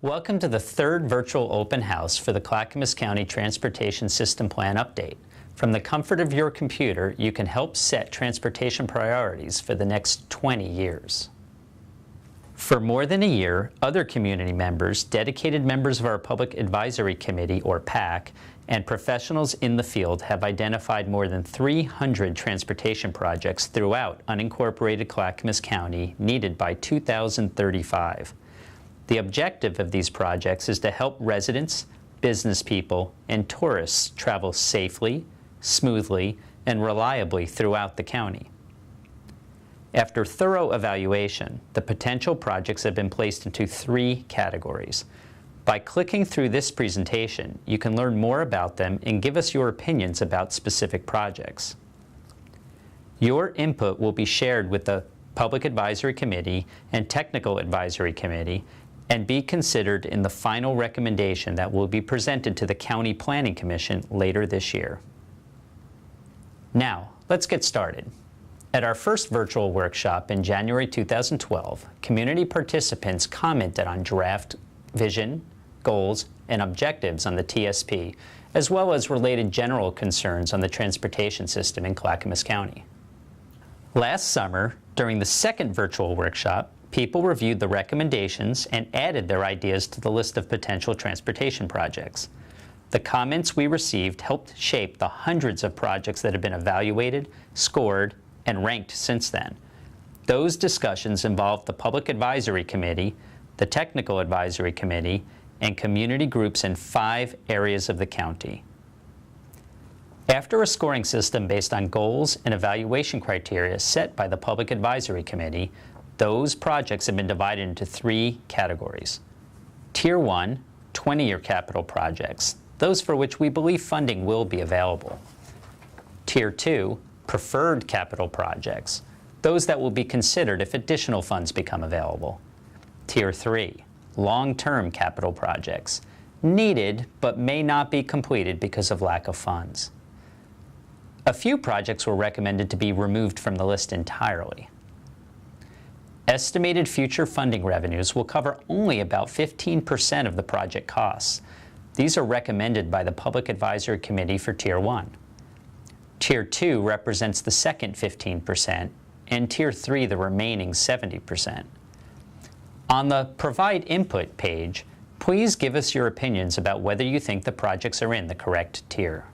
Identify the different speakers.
Speaker 1: Welcome to the third virtual open house for the Clackamas County Transportation System Plan Update. From the comfort of your computer, you can help set transportation priorities for the next 20 years. For more than a year, other community members, dedicated members of our Public Advisory Committee, or PAC, and professionals in the field have identified more than 300 transportation projects throughout unincorporated Clackamas County needed by 2035. The objective of these projects is to help residents, business people, and tourists travel safely, smoothly, and reliably throughout the county. After thorough evaluation, the potential projects have been placed into 3 categories. By clicking through this presentation, you can learn more about them and give us your opinions about specific projects. Your input will be shared with the Public Advisory Committee and Technical Advisory Committee and be considered in the final recommendation that will be presented to the County Planning Commission later this year. Now, let's get started. At our first virtual workshop in January 2012, community participants commented on draft vision, goals, and objectives on the TSP, as well as related general concerns on the transportation system in Clackamas County. Last summer, during the second virtual workshop, people reviewed the recommendations and added their ideas to the list of potential transportation projects. The comments we received helped shape the hundreds of projects that have been evaluated, scored, and ranked since then. Those discussions involved the Public Advisory Committee, the Technical Advisory Committee, and community groups in 5 areas of the county. After a scoring system based on goals and evaluation criteria set by the Public Advisory Committee, those projects have been divided into 3 categories. Tier 1, 20-year capital projects, those for which we believe funding will be available. Tier 2, preferred capital projects, those that will be considered if additional funds become available. Tier 3, long-term capital projects, needed but may not be completed because of lack of funds. A few projects were recommended to be removed from the list entirely. Estimated future funding revenues will cover only about 15% of the project costs. These are recommended by the Public Advisory Committee for Tier 1. Tier 2 represents the second 15%, and Tier 3 the remaining 70%. On the Provide Input page, please give us your opinions about whether you think the projects are in the correct tier.